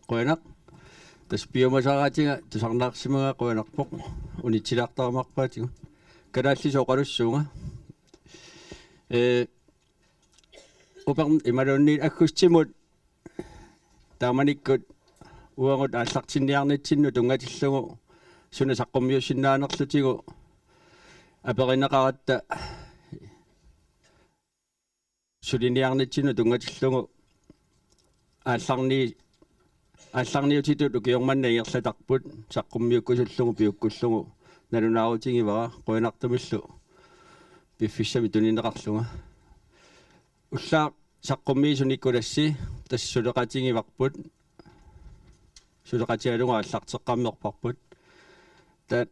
qoyanak tas biomasaqatinga tusarnaarsimaga qoyanarpoq unitilartaramarpaatigu kanaalli soqalussuunga upern imalunniin akkustimut taamanikkut uangut ааллартинниарнитсинну тунгаtillugu суна саққуммиуссиннааnerlutigu апerinеқаратта сулиниарнитсину тунгаtillugu аалларниутитут укиорманна иерлатарпут саққуммиуккусуллугу пиуккуллугу налунаарутингивара қуинартумиллу пиффиссами тунинеқарлунга уллаа саққуммиисуниккуласси тассулеқатингиварпут сулеқатиалуга аллартеққаммерпарпут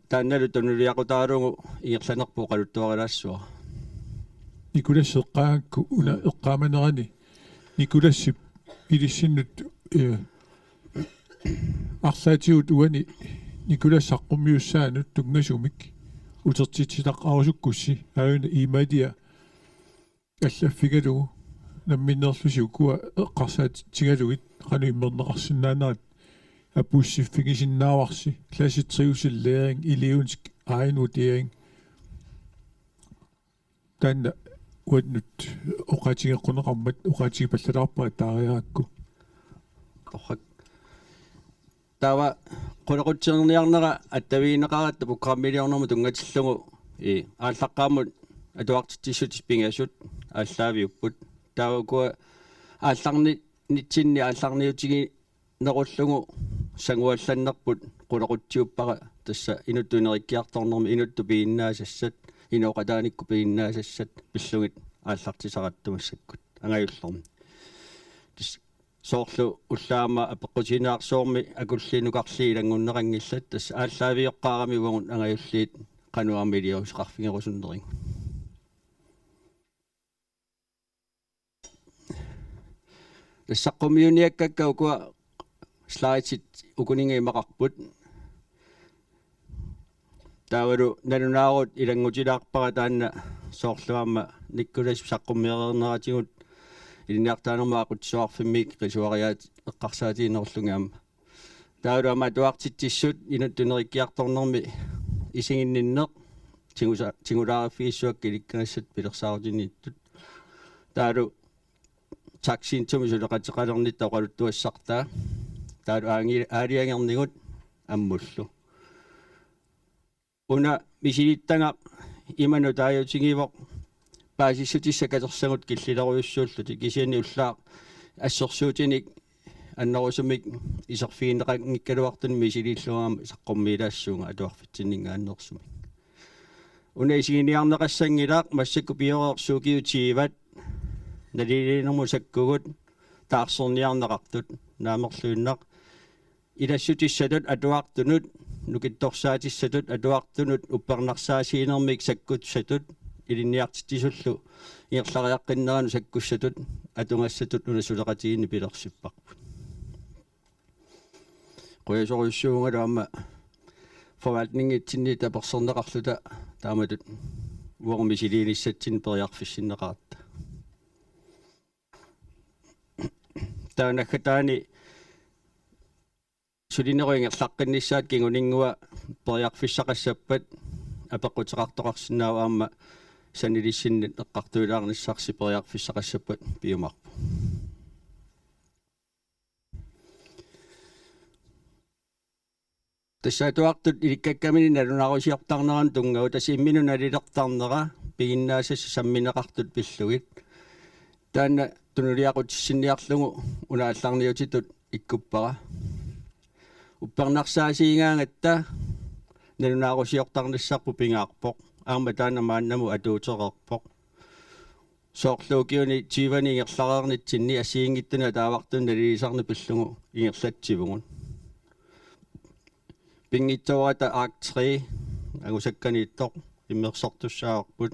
таанналу тунулиақутаалугу иерланерпу қалуттуарилаассуа никулассеққаакку уна эққааманерани никулассип илиссиннут арлаатиут уани никулассаққуммиуссаанут тунгасумик утертитилаққарусуккусси аауна имадиа аллаффигалугу намминнерлусукуа эққарсаат тигалугит қану иммернеқарсиннаанерат апуссиффигисиннааварси класситриусиллееринг илиунск айнутиеринг танна уатнут оқатигеққунеқармат оқатигипаллалаарпаа таариаакку qorrak tawa qulaqutserniarnera attavиинеқаратта пуккааммилиорнэрму тунгатиллугу ааллаққаамут атуартиттиссутис пингаасут ааллаавиуппут таавакуа аалларни нитсинни аалларниутиги неруллугу сангуалланнерпут qulaquttiuppara тасса инуттунериккиарторнэрми инутту пииннаасассат иноқатааникку пииннаасассат пиллугит ааллартисақаттумассаккут ангаюллерми соорлу уллаама апеққутинаарсуорми акуллинукарли илангуннерангиллат тасса ааллаавиоққаарами угун ангаюллиит qanуармилиусқарфингерусуннерин тассаққумиуниаккакка укуа слайдсит укунингиимақарпут таавалу налунаарут илангутилаарпара таанна соорлуаама никкулас саққуммиернератигут илиниартаанерма aqutsuarfimmiik qisuariaat eqqarsaatiinnerlungaamma таавалуама туартиттиссут инуттунериккиарторнерми исигинниннеқ тигулаараффигиссуак киликканассат пилерсаарутинииттут таалу таксиинтуми сулеқатеқалернит тоқалуттуассартаа таалу аалиангернигут аммуллу уна мисилиттага иману таajутигивоқ паасиссутиссакатерсагут киллилеруйуссууллути кисиани уллаа ассерсуутиник аннерусумик исерфиинеқангиккалуартун мисилиллуаама саққуммилаассуунга атуарфитсиннингааннерсумик уна исигиниарнеқассангилаақ массакку пиореерсуукиутигиват налилинерму саккугут таарсерниарнеқартут наамерлуиннақ илассутиссатут атуартунут нукитторсаатиссатут атуартунут уппернарсаасиинермик саккутсатут илинниартиттисуллу иерлариаққиннерану саккуссатут атунгассатут унасулеқатигини пилерсиппарпут қуясоруйуссуунгалуама форвалтнингитсинни таперсернеқарлута тааматут уормисилииниссатсин периарфиссиннеқаратта таанахатаани сулинеруингерлаққиннissaат кингунингуа периарфиссақассаппат апеққутеқартоқарсинааваама санилиссиннит эққартуилаарниссарси периарфиссақассаппат пиумарпу тассаатуартут иликкаккамини налунаарусиортарнеран тунгау тасиммину налилертарнера пигиннаасасса самминеқартут пиллугит таанна тунулиақутиссинниарлугу унаалларниутитут иккуппара уппернарсаасиингаангатта налунаарусиортарниссарпу пингаарпоқ аама таана мааннаму атуутерерпоқ соорлуукиуни тивани ингерлареернитсинни ассиингиттуна таавартун налилисарни пиллугу ингерлатсивугун пингиттуарата арк 3 агусакканииттоқ иммерсортуссаарпут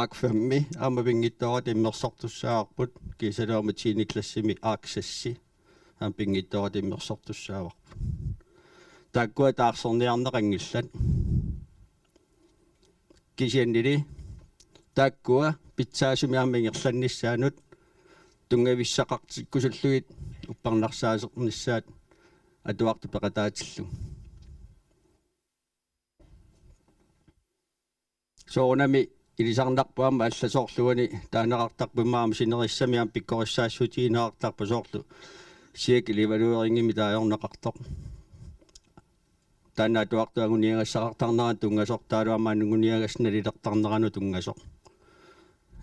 арк 5 аама пингиттуарата иммерсортуссаарпут кисалуама тиниклассими арк 6 аама пингиттуарата иммерсортуссааварпут таккуа таарсерниарнеқангиллат кисианнили таккуа питсаасумиармингерланниссаанут тунгависсақартиккусуллугит уппарнарсаасернissaat atuaqtu peqataatillu soorunami ilisarnarpuama алласоорлуани таанеқартарпимаама синерissamiам пиккорissaassутиинеқартарпу соорлу сиакили валуерингими таajorneqartoq тааннаатуартуагуниагассақартарнера тунгасортаалуамаа нугуниагасналилертарнерану тунгасоқ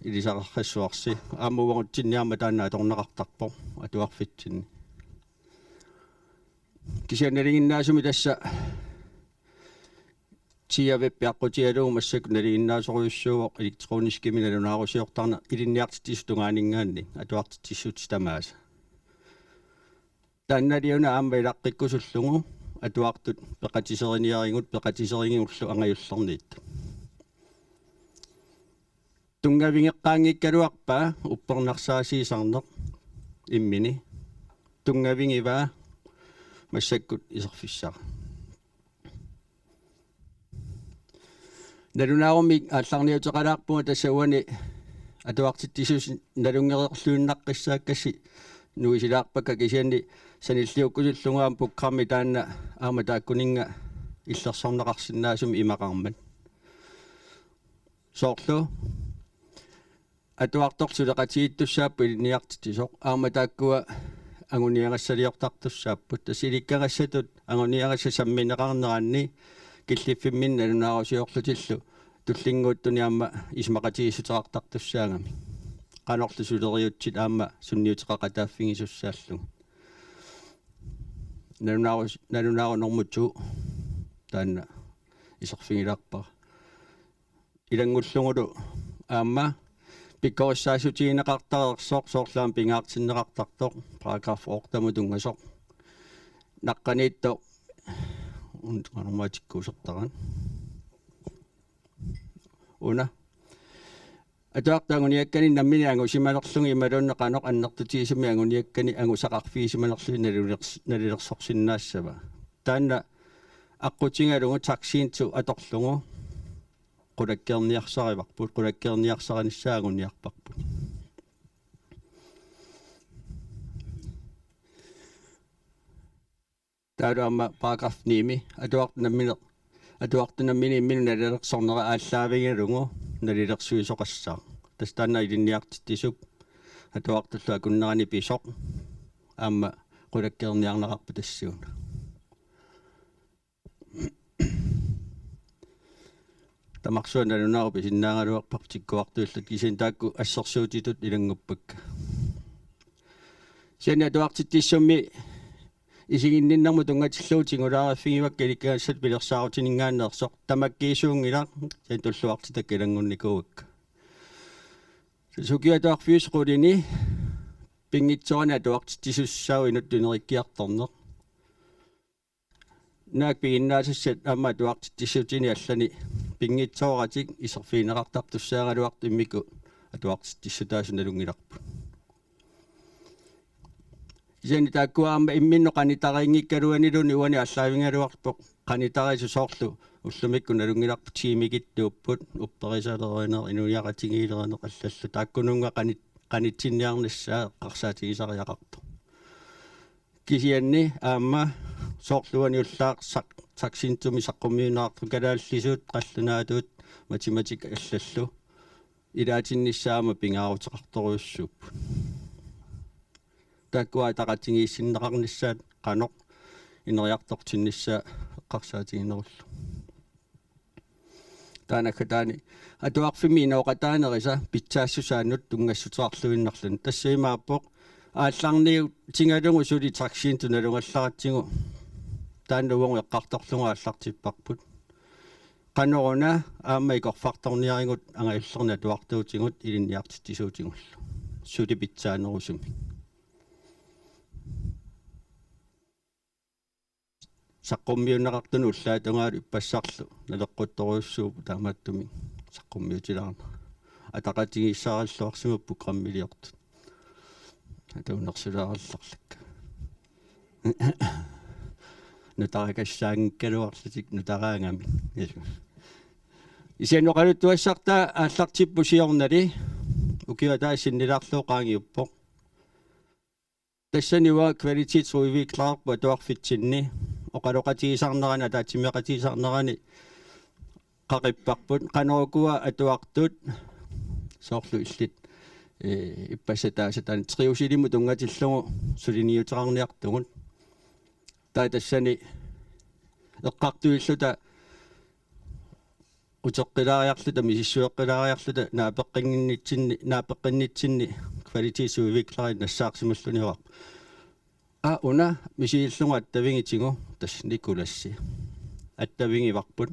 илисақаррассуарси аамувагутсинниарма тааннааторнеқартарпо атуарфитсинни кисианалигиннаасуми тасса тиавеппиаққутиалуумассак налигиннаасоруйуссууоқ электронискими налунаарусиортарна илинниартитис тунгаанингаанни атуартитиссути тамааса таанналиуна аама илаққиккусуллугу атуартут пеқатисериниарингут пеқатисерингиуллу ангаюллерниит тунгавингеққаангиккалуарпаа уппернарсаасиисарнеқ иммини тунгавингиваа массаккут исерфиссаа налунаарумик аалларниутеқалаарпуга тассауани атуартиттисус налунгереерлуиннаққиссааккасси нуисилаарпакка кисианни саниллиуккусуллунгаам пуккарми таанна аама тааккунинга иллерсорнеқарсинаасуми имақармат соорлу атуарторсулеқатииттуссааппу илниартитисоқ аама тааккуа агуниагассалиортартуссааппут тассиликкагассатут агуниагасса самминеқарнеранни киллиффиммин налунаарусиорлутиллу туллингууттуниаама исмақатигиссутеқартартуссаагами qanorlu suleриутсит аама сунниутеқақатааффигисуссааллу налунаарунормутсу таанна исерфигилаарпара илангуллугулу аама пиккориссаасутигинеқартареерсоқ соорлаам пингаартиннеқартартоқ параграф ортаму тунгасоқ наққаниитто унтранормаатиккуусертаран уна атуартаагуниаккани наммини ангусималерлуги ималууннеқаноқ аннертутигисими агуниаккани ангусақарфигисималерлуги налилерсорсиннаассава таанна аққутингалугу таксиинту аторлугу qulakkeerniarsaриварпут qulakkeerniarsaranissаагуниарпарпут таалуама параграф 9 атуартунаммини иммину налилерсорнера ааллаавигалугу налилерсуисоқассаа тастанна илинниартиттисуп атуартуллуа куннерани писоқ аама qulakkeerniarnerarpu тассууна тамарсуана налунаарупи синнаагалуарпар тиккуартууллут кисин таакку ассерсуутитут илангуппакка сиани атуартиттиссумми исигинниннэрму тунгатиллуутингулаараффигивакка иликкаассат пилерсаарутинингааннерсоқ тамаккиисуунгила сиан туллуартитак илангунникуугакка сукиатуарфиусқулини пингитсорана атуартиттисуссаау инут тунериккиарторнеқ наак пигиннаасассат аама атуартиттиссутини аллани пингитсооратик исерфиинеқартартуссаагалуарт иммику атуартиттиссутаасу налунгиларпу исени тааккуаама имминно канитарингиккалуанилуни уани аллаавингалуарпоқ канитарису соорлу уллумикку налунгиларпу тимигиттууппут упперисалеринер инуяратигиилеринер аллаллу тааккунунга канитсинниарнассаа қарсаатигисариақарто кисианни аама соорлуани уллаақсақ таксинтуми саққумиунаарту калааллисуут қаллунаатуут математика аллаллу илаатинниссаама пингаарутеқарторуйуссууп таккуа тақатингииссиннеқарниссаат қаноқ инериартортиннissaa эққарсаатигинеруллу таанаккатаани атуарфими иноқатаанериса питсаассусаанут тунгассутеқарлуиннарлун тассаимааппоқ аалларниу тингалугу сули таксиинту налунгалларатсигу тааннугу эққарторлуга аллартиппарпут каноруна аама икорфарторниаригут ангаиллерна туартуутингут илинниартиттисуутингуллу сули питсаанерусуми саққуммиуннеқартуну уллаатунгаалу иппассарлу налеққутторуйуссуупу таамааттуми саққуммиутилаарна атақатигиссаараллуарсимаппу граммилиортут атаунерсулааралларлакка нутаракассаангкалуарлутик нутараангами исианнеқалуттуассарта ааллартиппу сиорнали укиатаа синнилаарлуу qaangiuppoq тассанива квалитетсруивиклаарпу атуарфитсинни оқалоқатигисарнерана таатимеқатигисарнерани қақиппарпут қанерукуа атуартут соорлу иллит иппассатаасатан триусилиму тунгатиллугу сулиниутеқарниартугут таатассани эққартуиллута утеққилаариарлута мисиссуэққилаариарлута наапеққиннитсинни квалитетсуивиклари нассаақсимуллуниуар уна мисииллугу аттавингитигу тас никуласси аттавингиварпут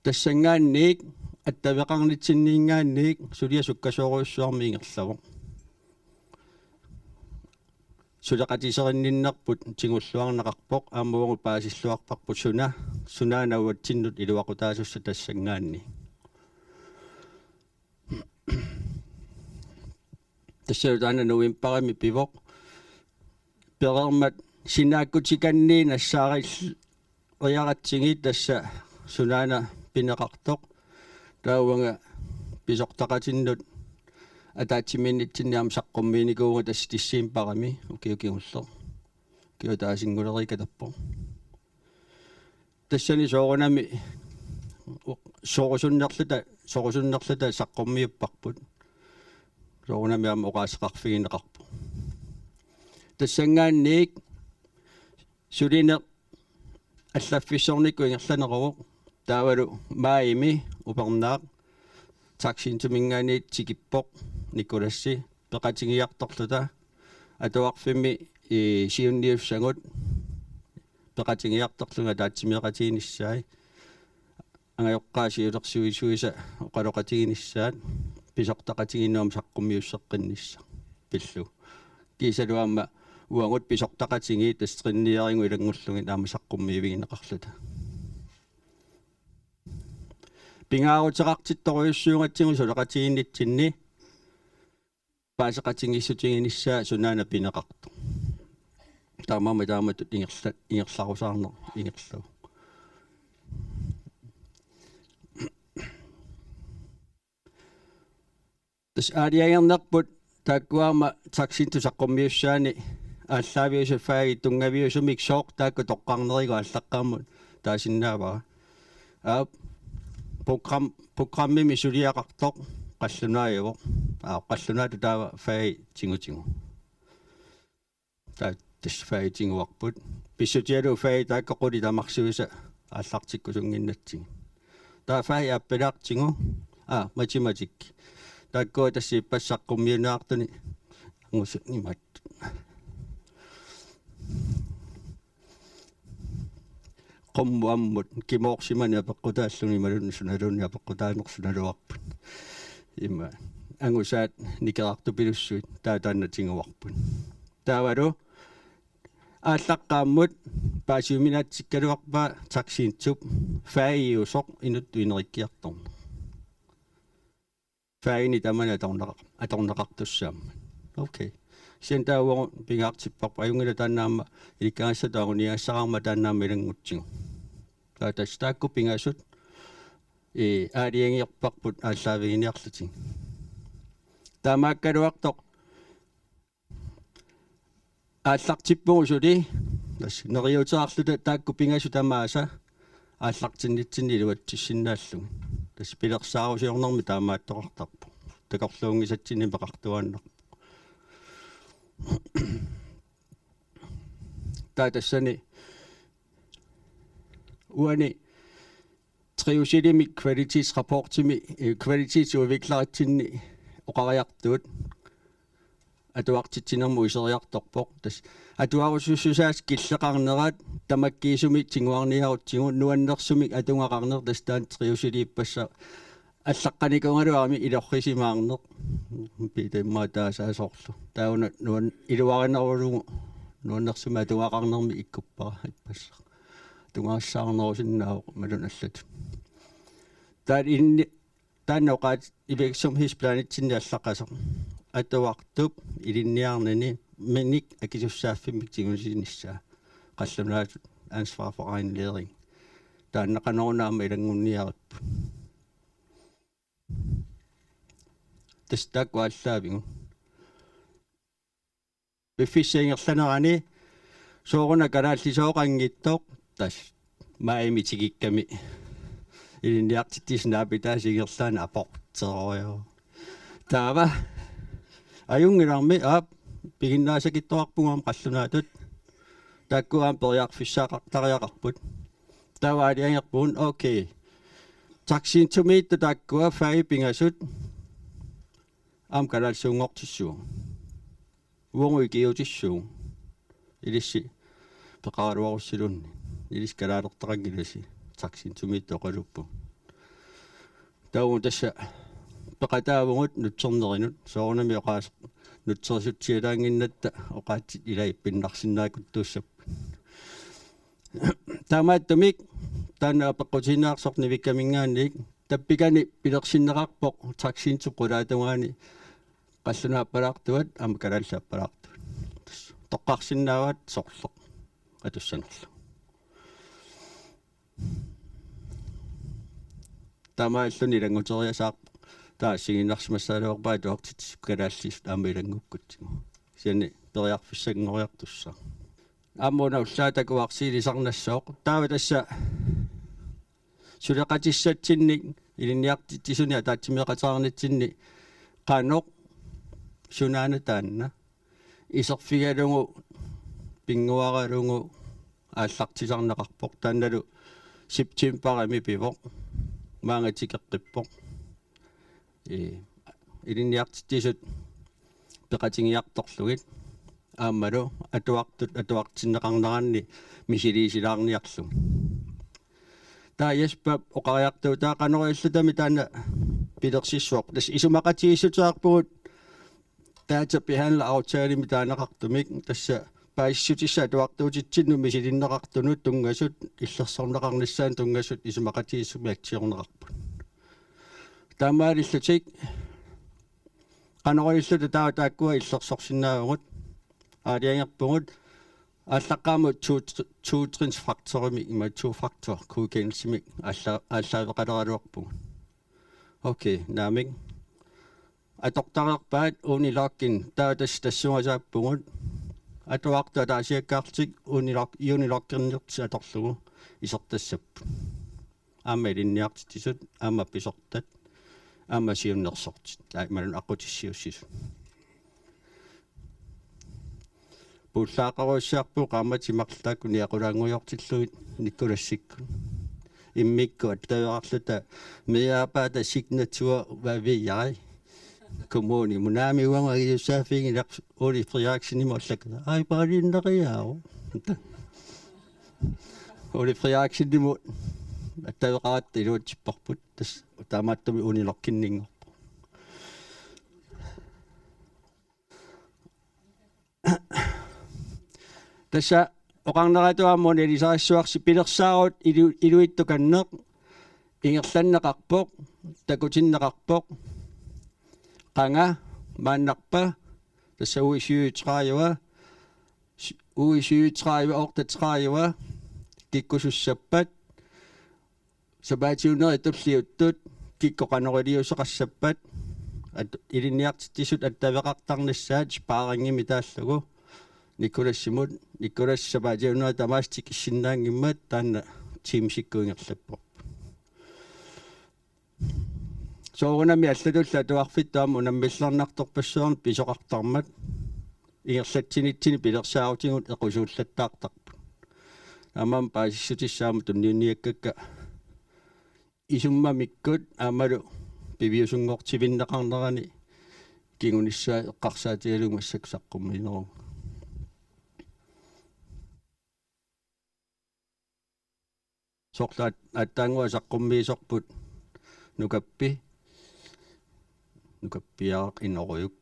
тассангаанниик аттавеқарнитсинниингаанниик сулия суккасооруйуссуарми ингерлаву сулеқатисеринниннерпут тигуллуарнеқарпоқ ааммуугу паасиллуарпарпут сунаанауатсиннут илуақутаасусса тассангаанни тассаутаана нуимпарами пивоқ перермат синааккутиканни нассаарил ояратсиги тасса сунаана пинеқартоқ таауанга писортақатиннут атаатсиминнитсинниарма саққумминикууга тасс тиссиимпарами укиукигуллер киутаасингулерикатарпо тассани соорунами сорусуннерлута саққуммиуппарпут соорунами аама оқаасеқарфигинеқарпо тассангаанниик сулине аллаффиссорникку ингерланеруоқ таавалу маими упернаақ таксиинтумингаани тикиппоқ никуласси пеқатингиарторлута атуарфимми сиунниуссагут пеқатингиарторлунга таатсимеқатигиниссаи ангайоққаасиулерсуисуиса оқалоқатигиниссаат писортақатигиннуам саққуммиуссеққиннисса пиллу кисалуамма уангут писортақатиги тастринниерингу илангуллуги наама саққуммиивигинеқарлута пингаарутеқартитторуйуссуугатсигу сулеқатигиннитсинни паасеқатингиссутигиниссаа сунаана пинеқарту таамааматут ингерларусаарнер ингерлау тас аалиагернерпут тааккуаама таксинту саққуммиуссаани ааллаавиусафааги тунгавиусумик сооқ таакку тоққарнеригу аллаққармут таасиннаавара программи сулиақартоқ қаллунааиво қаллунаату таава фаи тингутингу таа тас фаи тингуарпут писсутиалу фаи тааккоқули тамарсуиса ааллартикку сунгиннатсиг таа фаи аппелаартингу математик тааккуа тасси пассаққуммиунаартуни ангусунимат qommuammut kimoorsimani apeqqutaalluni malunni sunalunni apeqqutaannersunaluarput imma angusaat nikerartupilussuit taataannatinguarput taavalu ааllaqqaammut paasiuminaatsikkaluarpaa taksiintsup faagiusoq inuttu inerikkiartorna faagini tamana atorneqartussaamma okay sen taawugu pingaartipparpa ajungila taannaamma ilikkaanssataaguniaassaqarma taannaamma ilanguttigu taatas taakku pingaasut aaliangiorparput ааllaaviginiarlutig taamaakkaluartoq ааллартиппугу сули тас нериутеарлута таакку пингасу тамааса ааллартиннитсинни илуатсиссиннааллуг тас пилерсаарусиорнэрми таамааттоқартарпу такорлуунгисатсини пеқартуааннер таатассани уани триусилими квалитetsрапортими квалитetsудviklaritsinni оқариартуут атуартитсинерму исериарторпоқ тас атуарусуссусаас киллеқарнерат тамаккиисуми тингуарниарутсигу нуаннерсумик атунгақарнер тас таан триусилииппасса аллаққаникунгалуарми илоррисимаарнеқ питэммаатаасаасоорлу тауна нуан илуаринерулугу нуаннерсума атунгақарнерми иккуппара иппасса тунгаассаарнерусиннаавоқ малуналлат таан инни таанноқаат ивексумхиспланитсинни аллаққасоқ атуартуп илинниарнани меник акисуссааффимик тигунсиниссаа қаллунаат ansvar for egen læring тааннақанерунаарма илангунниариппу тастакуаллаавигу пиффиссиингерланерани соорuna канааллисооqanngittoq тас маимитигикками илинниартиттиснаапитаасигерлаана апортерорио таава аюнгиларми аап пигиннаасакиттоарпугаам қаллунаатут таккуаам периарфиссаақартариақарпут таваалиангерпуун окей таксиинтумиитта таккуа фаи пингасут ам канаалсуунгортиссуу уонгуи киутиссуу илисси пеқаралуаруссилунни илис канаалертақангиласи таксиинтумиитта оқалуппу таун тасса пеқатаавгут нутсернеринут соорнами оқаас нутсерсутсиалаангиннатта оқаатсит илай пиннарсинаакуттууссап таамааттумик таана пеққутинаарсорни виккамингаанник таппикани пилерсиннеқарпоқ таксиинтуқулаатунгаани қаллунааппалаартуат ама канааллааппалаартуат тоққарсиннаават сорлоқ атуссанерлу тамааллуни лангутериасаап таассигиннарсимассаалуарпаа туартит канааллис аамилангуккутсигу сиани периарфиссагнгориартусса аммуна уллаатакуарсиилисарнассооқ таава тасса сулеқатиссатсинник илинниартитсуни таатсимеқатаарнитсинни qaanoq sunaana taanna iserfigalungu pinguaralungu aallartisarneqarpoq taannalu septemberami pivoq maangatikeqqippoq ilinniartittisut peqatingiartorlugit aammalu atuartinneqarneranni misiliisilaarniarlu taa yespap oqariartuu taa qanoriullutami taanna pilersissuoq tas isumaqatigissutuarpugut taata pihanla autaalimi taanaqartumik tassa paissutissa atuartuutitsinnu misilinneqartunut tungasut illersorneqarnissaan tungasut isumaqatigissuми aktiorneqarput taamaalillutik qanoriullutu taa taakkua illersorsinnaagut aaliangerpungut аллаққаамут туутриnsfaktorimi има two-factor godkendelsesmik аллаавеқалералуарпугу окей наамик атортариарпаат унилооккин таатас тассугасааппугут атуарта таасиаккаартик юнилооккернерти аторлугу исертассаппу аамалинниартитисут аама писортат аама сиуннерсортит малун аққутиссиуссису пуллаақаруссаарпу qaammatимарлааккуни aqulaanguйортиллугит никкулассикку иммикку аттаверарлута меяапаата сигнатуа вавияй коммуни мунаами уангагиуссаафиги лақ оли фриаксинимо аллакка ай паалиннериао оли фриаксинимо аттавераатта илуутсиппарпут тас таамааттуми унилоркиннингорпу тасса оқарнератуаммун элисариссуарси пилерсаарут илуиттуканнеқ ингерланнеқарпоқ такутиннеқарпоқ qanga maannarpa tassa uisyyutraajua ortatраajua kikkusussappat sabaatiuneri tulliuttut kikkoqanoriliuseqassappat ilinniartittisut attaveqartarnissaat spaarangimi taallugu Nikolas sabaatiuneri tamaastik issinnaangimmat taanna teamsikkuingerlappoq soorunami allatulla tuarfittaam unammillarnartorpassuarn pisoqartarmat ingerlatsinitsini pilersaarutingut equsuullattaartarput amam paasissutissaamu tunniunniakkakka isummamikkut aamalu piviusungortivinneqarnerani kingunissaa eqqarsaatialungassaksaqqumineru soqlaat attaangua saqqummiisorput nukappiaaq inoruyuk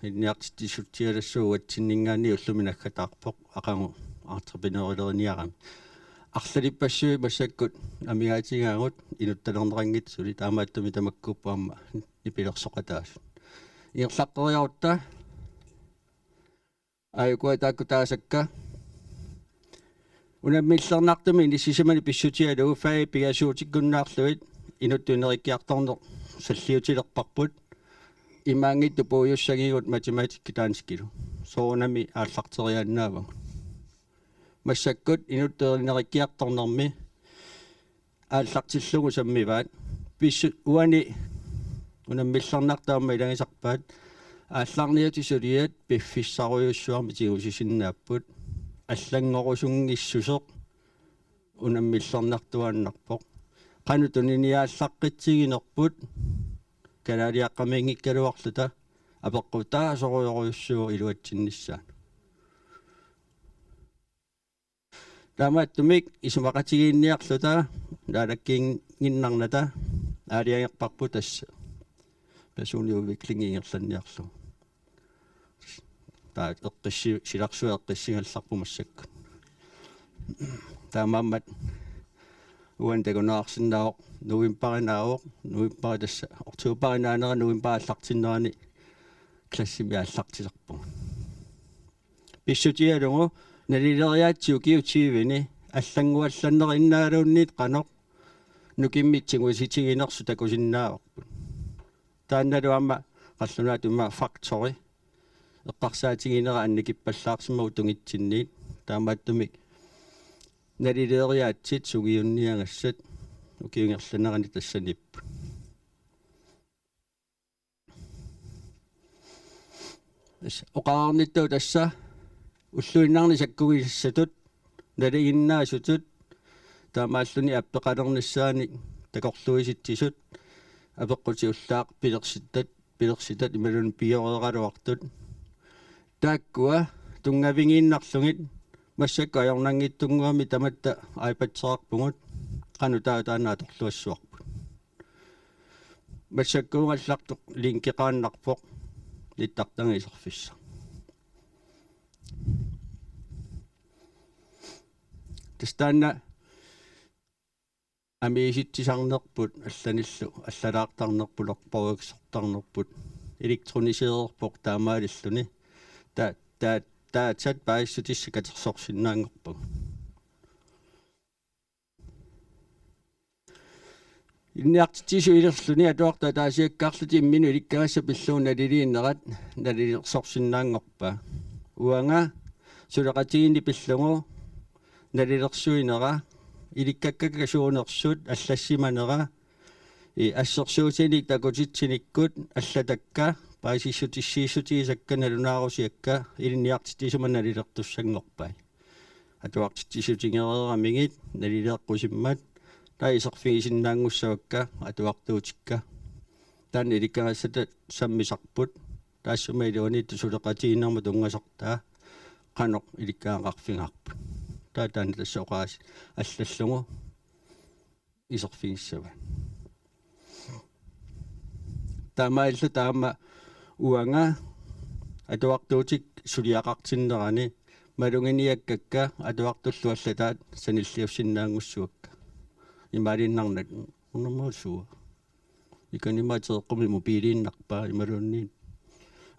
inniartittisuttialassuu ulluminaggataarpoq aqangu entrepreneurillerniarami арлалиппассуи массаккут амигаатигаагут инутталернерангит сули таамааттуми тамаккуппаама нипилерсоқатаас иерлаққериарутта айкуа тааккутаасакка унаммиллернартуми ниссисамани писсутиалу фаи пигасуутиккуннаарлуит инуттунериккиарторнер саллиутилерпарпут имаангитту пуйуссагигут математикки таанскилу соонами ааллартериааннаава массаккут инуттеринериккиарторнэрми ааллартиллугу саммиваат писсу уани унаммилларнартаама илагисарпаат аалларниатисулиат пиффиссаруйуссуарми тигусисиннааппут аллангорусунгиссусеқ унаммилларнартуааннарпоқ qanutuniниааллаққитсигинерпут канаалиаққамингиккалуарлута апеққутаа соруйоруйуссуу илуатсиннissaat таамааттумик исумақатигиинниарлута наалаккиингиннарната аалиангерпарпу тасса personlig udvikling ингерланниарлу таа эққисси силарсуа эққиссингалларпумассакку таамааммат уантагунаарсиннаавоқ нуимпаринаавоқ нуимпари тасса ортуупаринаанера нуимпааллартиннерани классими ааллартилерпу писсутиалугу налилериаатсиу киутиивини аллангуалланнера иннаалуунниит қаноқ нукиммитсигуиситигинерсу такусиннааварпут таанналуамма қаллунаатумма фактори эққарсаатигинера анникиппаллаарсимагу тунгитсинниит таамааттумик налилериаатсит сугиунниангассат укиунгерланерани тассаниппут оқаарниттау тасса уллуиннарни саккугисассатут налигиннаасутут таамааллуни аппеқалерниссаани такорлуиситсисут апеққутиуллаақ пилерситат ималун пиореералуартут тааккуа тунгавингииннарлугит массакку аёрнангиттунгуами таматта айпатсеқарпугут qanutаа таанааторлуассуарпут массаккуунгаллартоқ линкеқааннарпоқ литтартангисерфисса тастаана амииситсисарнерпут алланиллу аллалаартарнерпулерпоругсортарнерпут электронисеерпоқ таамаалиллуни таатсат пааиссутисса катерсорсиннаангорпаг инниартитсису илерлүни атуарта таасиаккаарлути иммину иликкагасса пиллуун налилииннерат налилерсорсиннаангорпа уанга сулеқатигини пиллугу налилерсуинера иликкаккака суунерсут аллассиманера ассерсуутиник такутитсиниккут аллатакка паисиссутиссииссутигисакка налунаарусиакка илинниартитисума налилертуссангорпай атуартитсисутингереерамигит налилеэққусиммат таисерфигисиннаангуссавакка атуартуутикка таан иликкагассата саммисарпут таассума илуанитtu сулеқатигиннерма тунгасартаа qanoq иликкаақарфингаарпут таатаани тассоқаас аллаллугу исерфигиссава таамааллу таама уанга атуартуутик сулиақартиннерани малунгиниаккакка атуартуллуаллатаат саниллиуссиннаангуссуакка ималиннарнат унумуусуа иканимаатеэққуми мобилииннарпаа ималуунни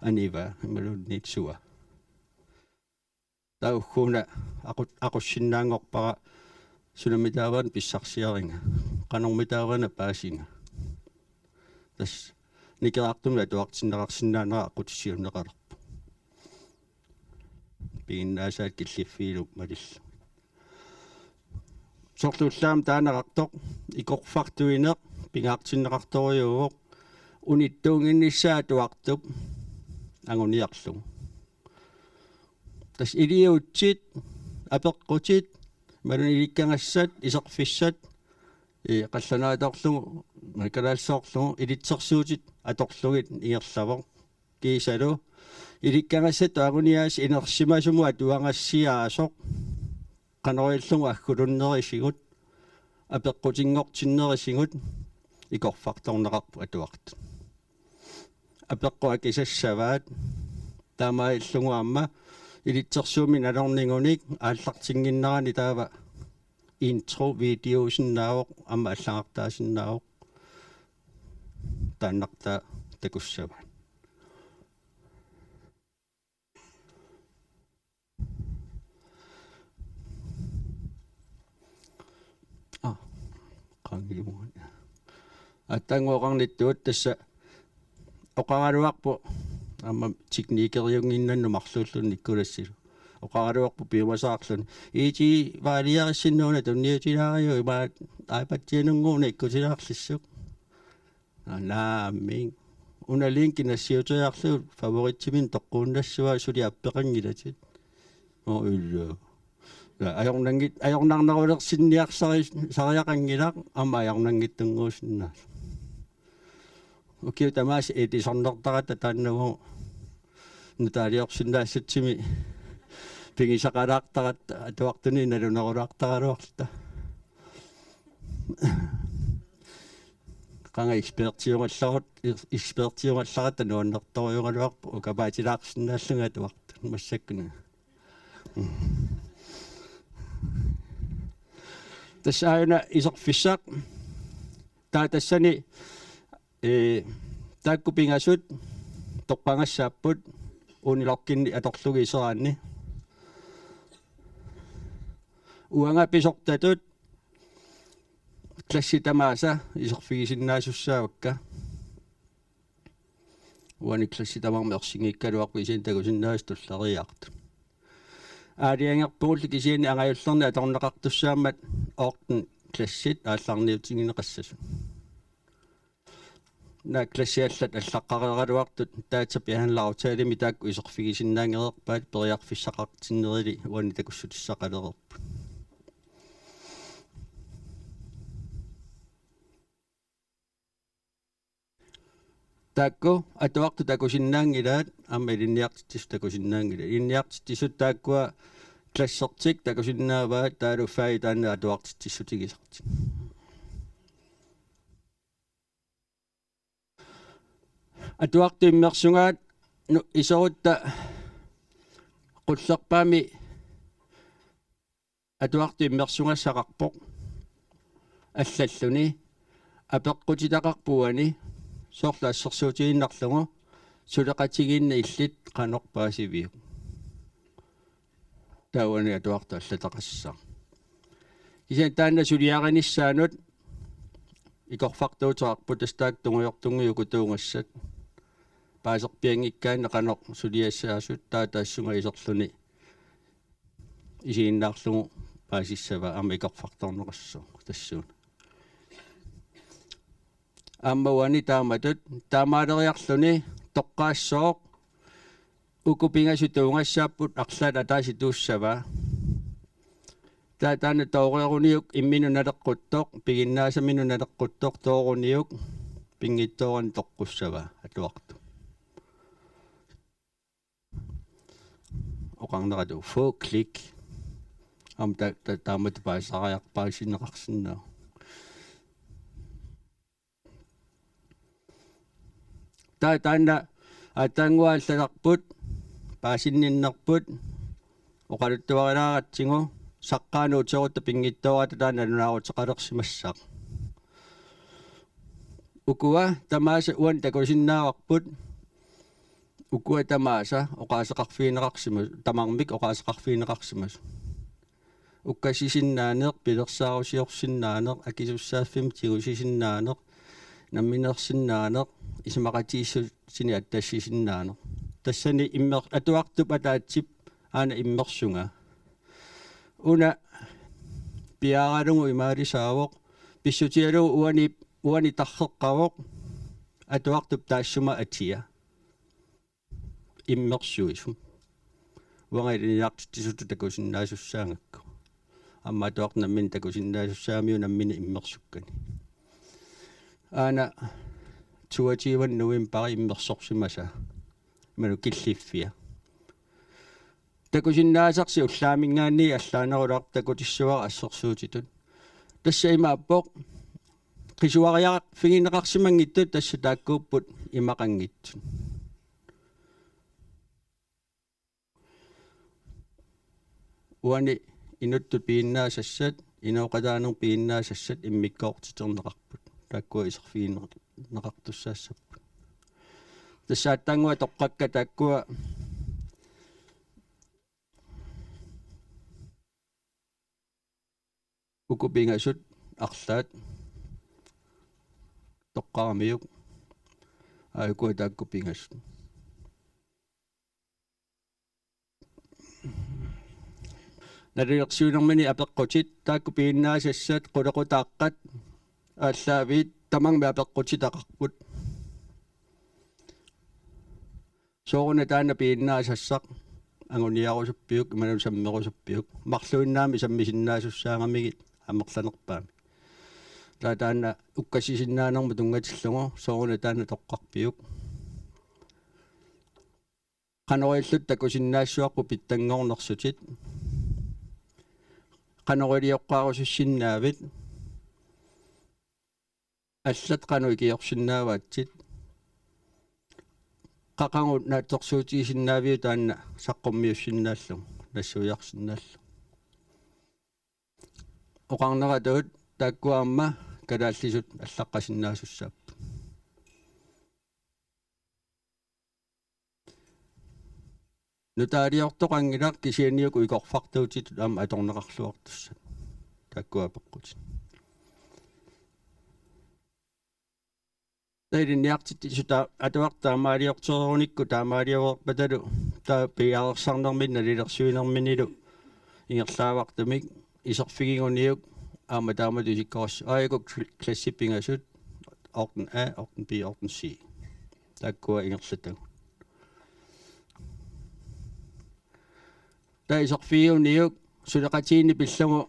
анива ималуунниит суа тауггуна aquссиннаангорпара сунамитааван писсарсиаринга qanормитаавана паасинга тас никеартуми атуартиннеқарсинаанера aquтиссиуннеқалерпу пигиннаасаат киллиффиилу малилла сорлууллаам таанеқартоқ икорфартуинеқ пингаартиннеқарториуоқ униттуунгиннissaа туартуп ангуниарлугу тас илиутсит апеққутит малун иликкангассат исерфиссат қалланааторлугу макалаассоорлугу илитсерсуутит аторлугит иерлавоқ кисалу иликкангассат агуниаас инерсимасуму атуангассиаасоқ qanorillugu aggulunnerисигут апеққутингортиннерисигут икорфарторнеқарпу атуарту апеққуак исассаваат таамаиллугуамма илитсерсууми налорнингуник ааллартингиннерани таава интро видеосиннаавоқ амма аллагартаасиннаавоқ тааннарта такуссава qangilumuun attangooqarnittuut tassa oqaraluarpu amma teknikeriunginnannu marluullun nikkulassilu oqaraluarpu piumasaarlun iiti vaaliarissinnuuna tunniutilaariu ima aipattianunguuna ikkusilaarlissuk naammiin unaliinkinassiutujaarluut favoritimin toqquunnassua suli appeqangilatit illu ajornarnarulersinniarsari sariaqangilaq amma ajornangittunguusinnaas ukiu tamaas etisornertarata taannagu nutaaliorsinnaassutimi pingisaqalaartarat atuartuni nalunarulaartaraluarta qanga ekspertiungallarata nuannertoriungaluarpu ukapaatilaarsinnaallunga tuartu massakkuna tasaayuna isorfissaq taatassani taakkupingasut toqqangassaapput unilorkinni atorlugi iseraanni uanga pisortatut klassitamaasa isorfigisinnaasussaavakka uani klassitamarmersingiikkaluarpu isiin tagusinnaas tullariaartu aaliangerpugullu kisiini angajullerni atorneqartussaammat orten klassit aallarniutigineqassasut na klassiallat allaqqareraluartut taatsapi ahanlarutaalimi taakku isorfigisinnaangereerpaat periarfissaqartinnerili uani takussutissaqalererpu taakku atuartu takusinnaangilaat amma ilinniartittis takusinnaangila ilinniartittisut taakkua klassertik takusinnaavaat taaluffai taanna atuartittisutigisarti atuartu immersungaat isorutta qullerpaami atuartu immersungassaqarpoq allalluni apeqqutitaqarpuani soorlaassersuutiginnarlugu suleqatiginna illit qanorpaasiviu tauani atuartu allataqassaa kisen taanna suliaqanissaanut ikorfartuuterarpu tastaaktunguyortunguiuku tuungassat paaserpiangikkaanna qanoq suliassaasut taataassunga isorluni isiinnaarlugu paasissava amma ikorfartorneqassuu tassuun amma wani taamatut taamaaleriarluni toqqaassooq ukupingassutuungassaapput арлаат атааситуussава таана тоореруниук имминуналеққуттоқ пигиннаасаминуналеққуттоқ тооруниук пингитторан тоққуссава атуарту оқарнерату фо клик ам таамат паасариарпаасинеқарсиннаа таана атангуааллаларпут паасинниннерпут оқалуттуарилааратсигу саққаануутсерутта пингиттората таана нунаарутеқалерсимассаа укуа тамааса уан такусиннааварпут укуа тамааса оқаасеқарфиинеқарсимас тамармик оқаасеқарфиинеқарсимас уккасисиннаанеқ пилерсаарусиорсиннаанеқ акисуссааффим тигусисиннаанеқ намминерсиннаанеқ исмақатииссутсини аттассисиннаанеқ тассани иммер атуартуп атаатсип аана иммерсунга уна пиааралугу имаалисаавоқ писсутиалугу уани тарреққавоқ атуартуп таассума атия иммерсуисум уангалиниартиттисуту такусиннаасуссаангакку амма атуартнаммин такусиннаасуссаамиу наммини иммерсуккани аана туативан нуим пари иммерсорсимаса ману киллиффиа такусиннаасарси уллаамингаанни аллаанерулаар такутиссуара ассерсуутитут тасса имааппоқ qisuariaq figineqarsimangittu tassa taakkuupput imaqanngitsun uani inuttut piinnaasassat inauqataaner piinnaasassat immikkoortiterneqarput taakkua iserfiineqartussaassappu тассааттангуа тоққакка тааккуа укупингасут арлаат тоққарамиук Aiku taakku pingas. Nariqsuunermini apeqqutit taakku piinnaassassat qulaqutaqqat ааllaавит тамангми апеққутитақарпут соорна таана пииннаасассақ агуниарусуппиук иманун саммерусуппиук марлуиннаами саммисиннаасуссаангамигит амерланерпаами таана уккасисиннаанерму тунгатиллугу соорна таана тоққарпиук канориллут такусиннаассуарпу питтангорнерсутит канорилиоққарусуссиннаавит аллат кануи киорсиннааваатсит qaqangut naattorsuutigisinnaavii taanna saqqummiussinnaallu nassuyarsinnaallu oqarneratuut taakkuaamma kalaallisut allaqqasinnaasussaapp nutaaliortoqangilaq kisianiuku ikorfartuutitut aama atorneqarluartussat taakkuapeqqut tailiniartit suta atuartaamaaliortorunikku taamaaliorpatalu taa piarersarnermin nalilersuinerminilu ingerlaavaqtamik isorfiginguniuk aama taamatu isikkoras aiku klassipingasut orden A orden B orden C taakkua ingerlatagu taa isorfiginguniuk suleqatiini pillugu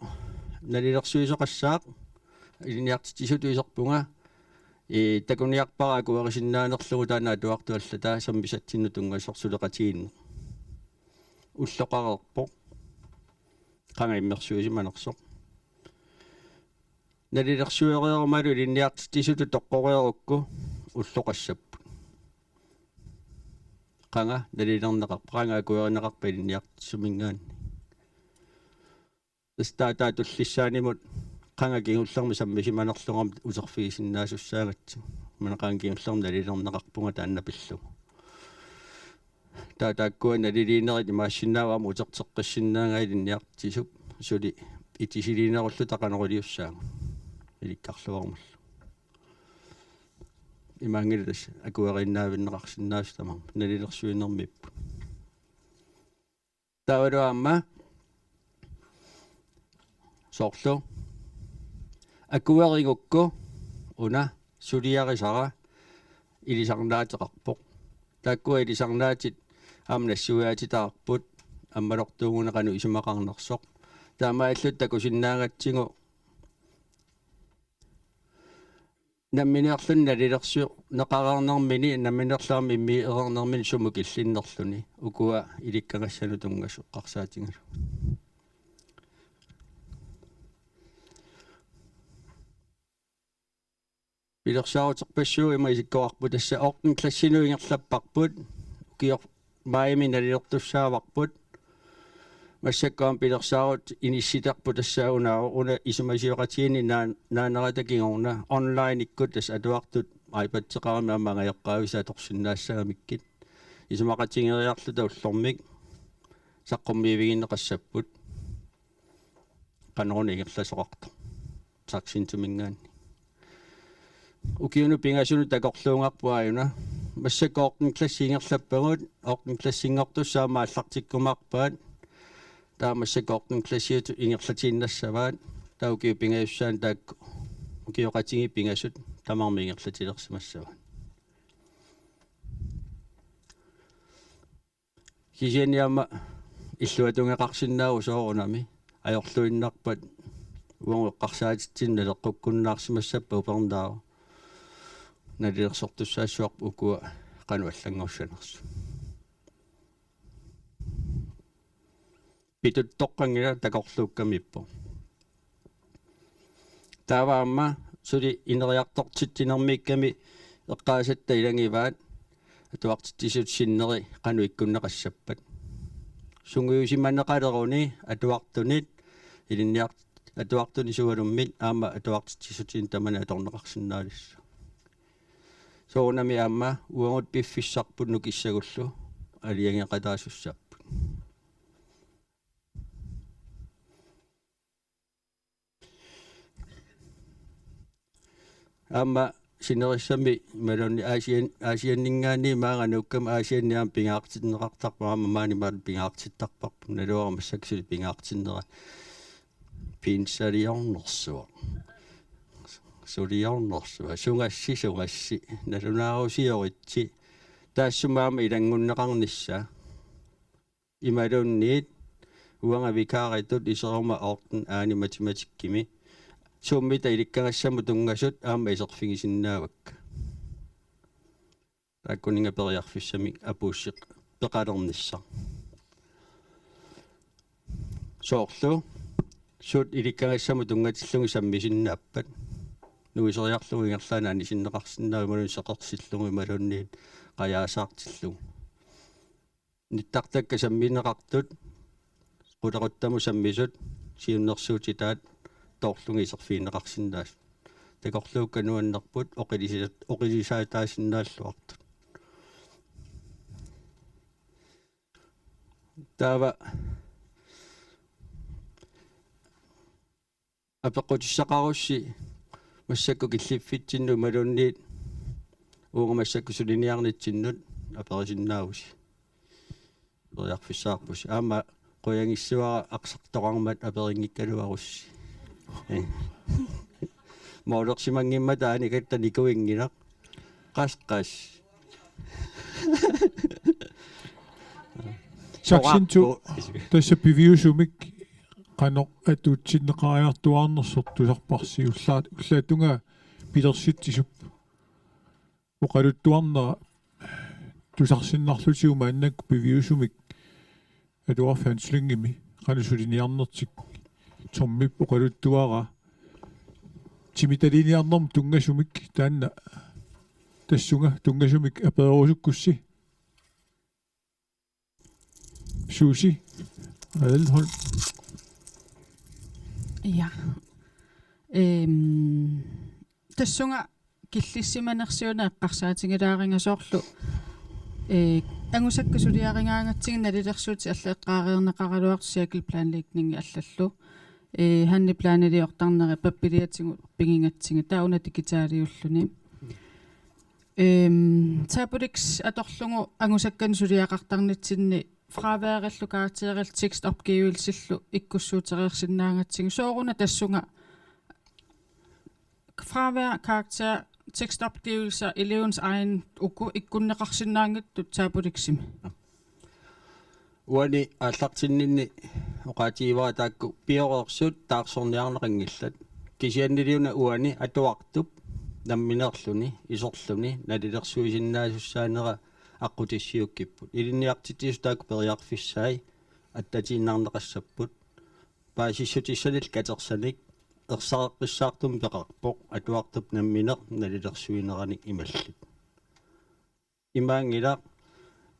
nalilersuisoqassaaq iliniartit isutu isorpunga takuniarpara kuerisinaanerlugu taana atuartuallata sammisatsinnu tungassorsuleqatiinne ulloqarerpoq qanga immersuisimanersoq nalilersuereerumalu linniartit isutu toqqoreerukku ulloqassappu qanga nalilerneqarpa qanga kuerineqarpa linniartit sumingaanni tastataatullissaanimut qanga kingullermi sammisimanerlungam userfigisinnaasussaagatsi manaqaan kingullermi nalilerneqarpunga taannapillu taakkuan naliliinerit imaassinaavaam uterteqqissinnaanga ilinniartisup suli itisiliinerullu taqanoriliussaaga ilikkarluarmallu imaangilitas akuerinnaavinneqarsinnaas tamam nalilersuinermippu taawaluaamma soorlu akueringukku una suliarisara ilisarnaatеқарпоқ taakkua ilisarnaatit aamnassuiatitaarput аммалортуугунеқану исумақарнерсоқ таамааллут такусиннаагатсигу намминеерлун налилерсуо неқараарнермини намминерлаарми иммиерернермини сумук иллиннерлуни укуа иликкагассану тунгасу қарсаатингалу Pilersaaruterpassuu ima isikkoarput tassa orten klassinuingerlapparput ukior maimi nalilortussaavarput массаккаам пилерсаарут инисситерпут тассаагунаа уна исумасиоқатиини наанератакингорна онлайн иккут тас атуартут айпатсеқарами аммагаёққаависа торсиннаассагамиккит исумақатингериарлута уллормик саққуммиивигиннеқассаппут канорна ингерласоқарто саксинтумингаани укиуну пингасуну такорлуунгарпуаюна массаккоортен классингерлаппагут оортен классингортуссаама аллартиккумаарпаат таамассакоортен классиуту ингерлатииннассаваат таукиу пингаюссаан таакку укиоқатиги пингасут тамарми ингерлатилерсимассаваат кисианиама иллуатунгеқарсинааву соорунами аёрлуиннарпат уангеққарсаатитсинна леққуккуннаарсимассаппа уперндаава налилерсортуссаассуарпу укуа кануаллангорсанерсу питуттоққангила такорлууккамиппо тааваама сули инериартортитсинермикками эққаасатта илангиваат атуартиттисут синнери кану иккуннеқассаппат сунгуюсиманеқалеруни атуартунит илинниарт атуартуни сугалуммит аама атуартиттисутин тамана аторнеқарсинаалисса соонами аама уангут пиффиссарпут нукиссагуллу алиангеқатаасуссааппут аама sinerissami malonni Asian-ningaani maanganukkam Asian-niam pingaartinneqartarpara mamaani maat pingaartittarparpu naluaramassaksul pingaartinnera piinsaliornersuaq suliornersuaq sungassi nalunaarusiоritsi taassumaama ilangunneqarnissa imalunniit uanga vikaaritut iseruma orten aani matematikkimi summita ilikkangassamu tungasut aama iserfigisinnaavakka taakkuninga periarfissami apuusseq peqalernissa soorlu sut ilikkangassamu tungatillungu sammisinnaappat nuiseriarlugu ingerlaana anisinneqarsinnaagumalun seqersillugu imalunniit qajaasaartillugu nittartakka sammineqartut qulaquttamu sammisut siunnersuutitaat toorlungi iserfiineqarsinnaas takorluukka nuannerput oqilisaataasinnaalluartut taava apeqqutissaqarussi массакку киллиффитсинну малунниит уумассакку сулиниарнитсиннут аперисиннаагуси периарфиссаарпус аама qoyangissuara aqsartoqarmat aperiнгиккалуарусси моолерсимангимма таани катта никуингинақ qasqas саксинту тасса пивиусумик qanoq atuutsinneqariartuarnersort tusarparsi уллаатунга пилерситсисуп оқалуттуарнера тусарсиннарлутиума аннак пивиусумик атуарфанслингими qanusулиниарнертик тормип оқалуттуара тимиталиниарнерм тунгасумик таанна тассунга тунгасумик аперерусуккусси суси алхол Ja. Tassunga killissиманерсиуна эққарсаатингилаарингаsoorlu ангусаккасулиарингаангатсигин налилерсуути аллеэққаариернеқаралуарту сиакл планлигнинги аллаллу ханни планилиортарнери паппилиатингу пингингатсинга тауна дигитаалиуллуни Tabuliks atorlungu angusakkan suliaqartarnitsinni fraværillu karakteril tekstopgivelsillu ikkussuuteriersinnaangatsigu sooruna tassunga fravær karakter tekstopgivelser elevens egen ikkunneqarsinnaangittut tabuliksimi uani аллартиннинни оqaatiivara таакку пиорерсут таарсорниарнеқингилlat кисианнилиуна уани атуартуп намминерлүни исорлүни налилерсуисиннаасуссаанера аққутиссиуккиппут илинниартитиус таак периарфиссаи аттатииннаарнеқассаппут паасиссутиссанил катерсаник ерсареққиссаартум пеқарпоқ атуартуп намминер налилерсуинераник ималлит имаангила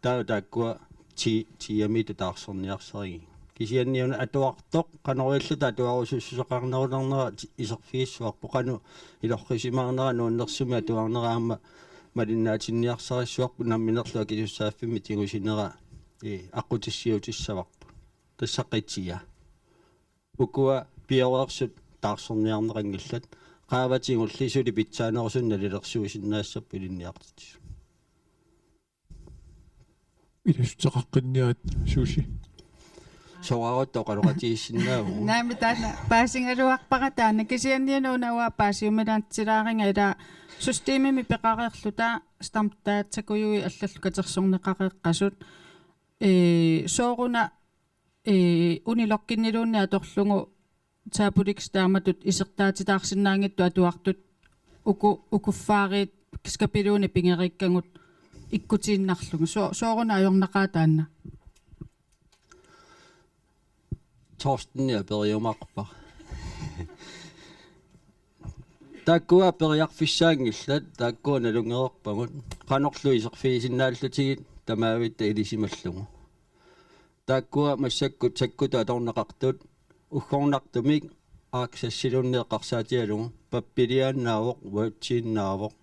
таа тааккуа тиами таарсорниарсариги кисианниуна атуартоқ канориаллута атуарусуссусеқарнерулернера исерфииссуарпо кану илоррисимаарнера нуаннерсуми атуарнераама малиннаатинниарсариссуарпу намминерлуа кисуссааффими тигусинера аққутиссиутиссаварпу тассаққитсия укуа пиорерсут таарсорниарнеқангиллат qaavatiнгуллисули питсаанерусун налилерсуисиннаассап илинниартитис илассутеқаққинниат суси соораарутто қалоқатииссиннааву наами таана паасингалуарпара таана кисианниануунауа паасиумилаантилааринга ила системими пеқариерлута стамптаатсакуюи аллаллу катерсорнеқареққасут сооруна унилоққиннилуунни аторлугу таапуликс тааматут исертаатитаарсинаангитту атуартут укуффаариит скапилууни пингериккангут иккутииннарлугу сооруна ajornaqaa таанна Torsten periumaqpa takkua periarfissaangillat takkua nalungererpagut qanorlu iserfiisinnaallutигит тамаавитта илисималлугу takkua массаккут саккута аторнеқартут уггорнартумик ааксассилуннеэққарсаатиалугу паппилиааннаавоқ ватсииннаавоқ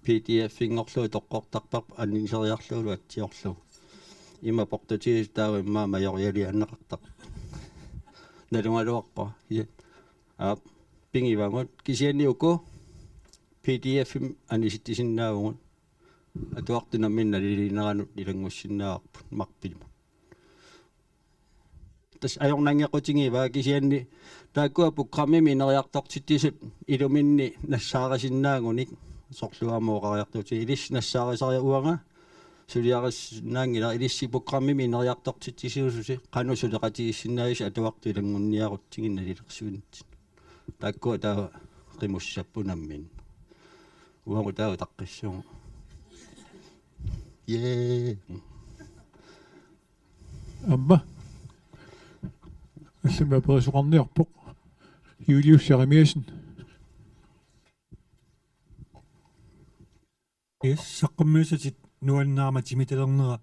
PDF-ингорлуу тоққортарпарп аннисериарлуулу атсиорлу има портатиис таавимма майориалианнеқартар налунгалуарпа я пингивангут кисианниуку PDF аниситтисиннаавгут атуартунамминна лилинеранут илангуссиннаарпут марпилма тас аёрнангеқутингива кисианни тааккуа программими инериартортиттисут илуминни нассаарасиннаагуник сорлуамооқариартути илис нассаарисариа уанга сулиариснаангила илисси программими инериартортиттисиусуси қану сулеқатигиссиннаавис атуарту илангунниарутсигинна лилерсуинит тааккуа таа qimуссаппунаммин уангу таа таққиссугу амма аллама перисоқарниарпоқ Julius Jeremiasen саққуммиусатит нуаннаама тимиталернера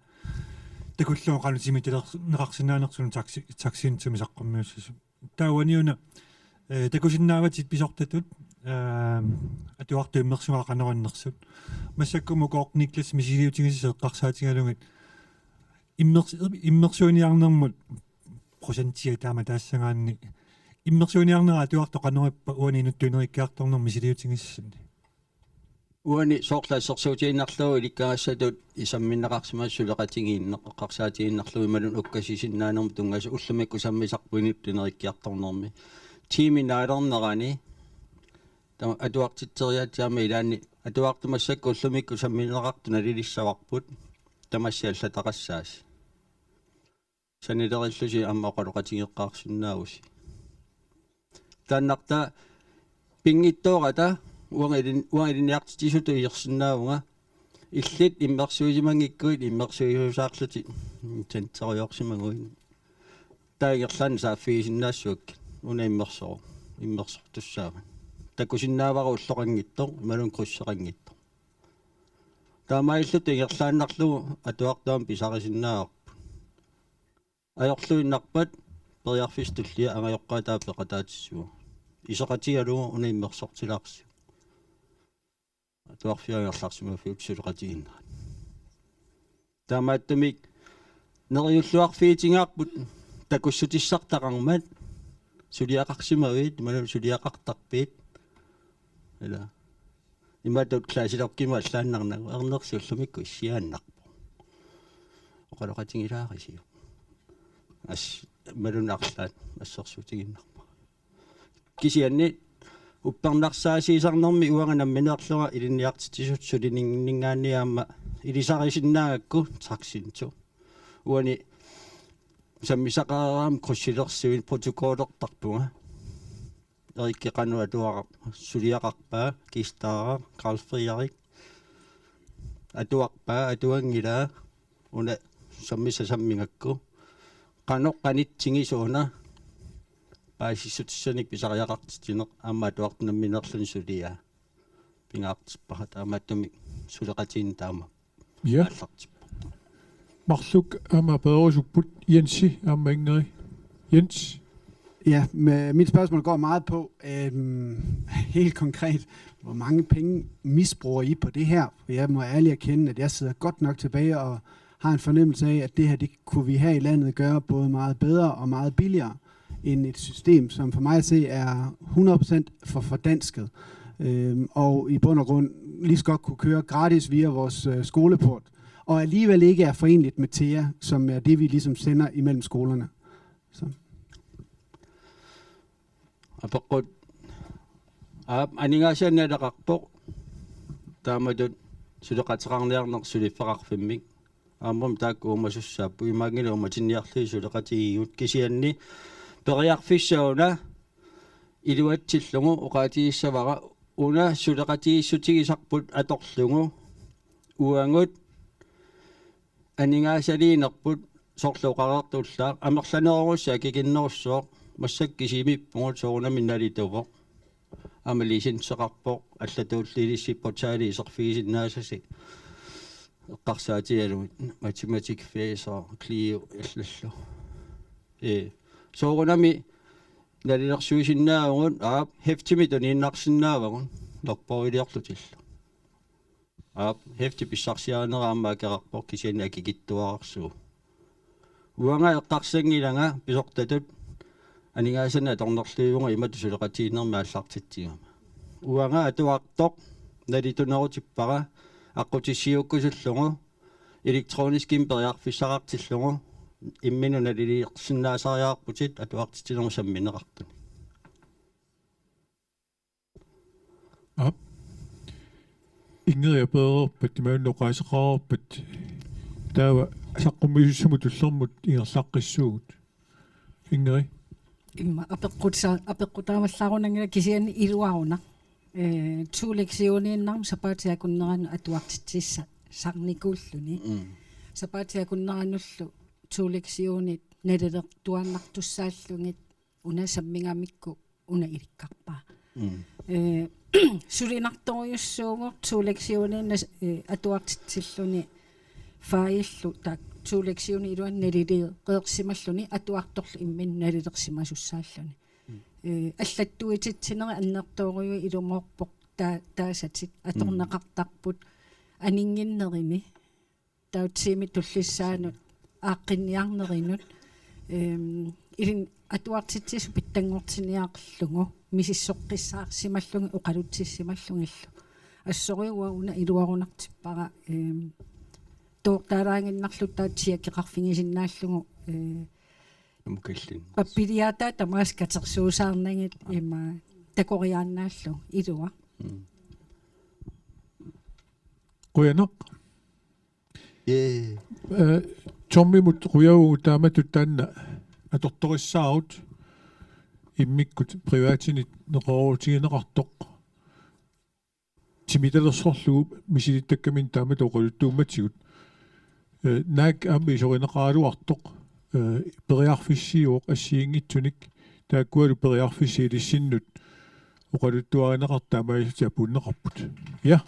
такуллуун қану тимиталернеқарсинаанерсуну таксиинтуми саққуммиуссасу тааваниуна такусиннааватит писортатут атуарту иммерсугаа қанераннерсут массаккуму коорниклас мисилиутингиси эққарсаатингалугит иммерсуиниарнермут процентия таама таассагаанни иммерсуиниарнера атуарто қанериппа уанинуттуинериккаарторнер мисилиутингиссани уани соорлаассерсуутииннарлуу иликкаассатут исамминнеқарсимаа сулеқатигииннеққарсаатигииннарлуу ималун уккасисиннаанерму тунгаса уллумикку саммисарпуиниттунериккиарторнерми тиминаалернерани тама атуартитсериаатиама илаани атуартумассакку уллумикку самминеқартуна лилиссаварпут тамассиаллатақассаас санилериллуси аммақалоқатигеққарсиннаавуси тааннарта пингиттоората уангилиниартитисуту иерсиннаавунга иллит иммерсуисимангиккуит иммерсуисусаарлути тентериорсимагуин таигерлаан сааффигисиннаассуак уна иммерсортуссаама такусиннаавару уллоқангиттор ималун круссеқангиттор таамаиллут ингерлааннарлугу атуартаам писарисиннааварпу аёрлуиннарпат периарфис туллиа ангайоққатаа пеқатаатиссуа исоқатигалугу уна иммерсортилаарсу атуарфиагерларсима фиутсулеқатигинна таамааттумик нериуллуарфиитингаарпут такуссутиссартақармат сулиақарсимавит малу сулиақартарпит эла иматут классилоркима аллааннарнагу ернерсууллумикку иссиааннарпо оқалоқатингилаарисиу ас малунарлаат ассерсуутигиннарпа кисианни уппернарсаасиисарнэрми уанганамминеерлуга илинниартитисут сулинингаанниаама илисарисиннаагакку таксинту уани саммисақараам круссилерсуин протоколертарпунга эриккеқану атуара сулиақарпаа кистаара Карл Фриерик атуарпаа атуангилаа уна саммисасаммингакку каноққанитсигисууна паасиссутиссаник писариақартитинеқ аама атуартунамминерлун сулиа пингаартиппара таамааттуми сулеқатиин таама ja Marluk ama bedre Jensi ama ingeri Jens. Ja, mit spørgsmål går meget på, helt konkret, hvor mange penge misbruger I på det her? For jeg må ærligt erkende, at jeg sidder godt nok tilbage og har en fornemmelse af, at det her, det kunne vi her i landet gøre både meget bedre og meget billigere end et system, som for mig at se er 100% for fordansket. Og i bund og grund lige så godt kunne køre gratis via vores skoleport. Og alligevel ikke er forenligt med TEA, som er det, vi ligesom sender imellem skolerne. Så. Apakot aningaasian nalaqarpoq taamatut suleqatiqarniarneq sulifaqarfimmik aamum taakkuumasussaappu imaangiluumatinniarlui suleqatigigut kisianni periarfissauna iluatsillugu uqaatiissavara una suleqatigissuutigisarput atorlugu uangut aningaasaliinerput sorluqarertullaaq amerlaneruussaa kikinnerussuoq массаккисимиппугут соорнаминналитуво амалисинсеқарпоқ аллатууллилиссиппортаали исерфигисиннаасаси эққарсаатигалугит математик феесер клиу иллаллу соорнами налилерсуисиннаагут хефтими тунииннарсиннаавагун лорпорилиарлутилла хефти писсарсиаанераамаа керарпоқ кисиани акикиттуарарсуу уанга эққарсангилага писортатут анигаасана торнерлуйунга имату сулеқатииннерма аллартитсигама уанга атуартоқ налитунерутиппара аққутиссиуккусуллугу электрониским периарфиссақартиллугу иммину налилиерсиннаасариаарпутит атуартитилеру самминеқартуни ап ингериа пеерпат имааннеқаасеқарпат таава саққуммисуссуму туллермут ингерлаққиссуугут ингери имма апеққутаамаллаарунангила кисиани илуаруна туулексионииннарм сапаатиакуннерану атуартитсисса сарникууллуни сапаатиакуннерануллу туулексионит налелертуаннартуссааллугит уна саммингамикку уна иликкарпаа сулинарторюссуугор туулексиониинна атуартитсиллуни фаиллу так туулексиони илуан налилиэ qeersimalluni атуарторлу иммин налилерсимасуссааллуни аллаттуититсинери аннертоориуи илумоорпоқ таасатит аторнеқартарпут анингиннерими таутсими туллиссаанут ааққинниарнеринут илин атуартитсису питтангортиниаақлугу мисиссоққиссаарсималлуги оқалутсиссималлугиллу ассориуа уна илуарунартиппара тоортаалаангиннарлутаа тиаккеқарфигисиннааллугу мукиллин паппилиатаа тамаас катерсуусаарнагит има такориааннааллу илуа қуянеқ томмимут қуяугу тааматут таанна аторториссаарут иммиккут приваатинит неқорутигинеқартоқ тимиталерсорлугу мисилиттаккамин таамат оқалуттууматсигут наак аами соринеқаалуартоқ периарфиссиуоқ ассиингитсуник тааккуалу периарфиссиилиссиннут оқалуттуаринеқартаамаисутиа пуннеқарпут я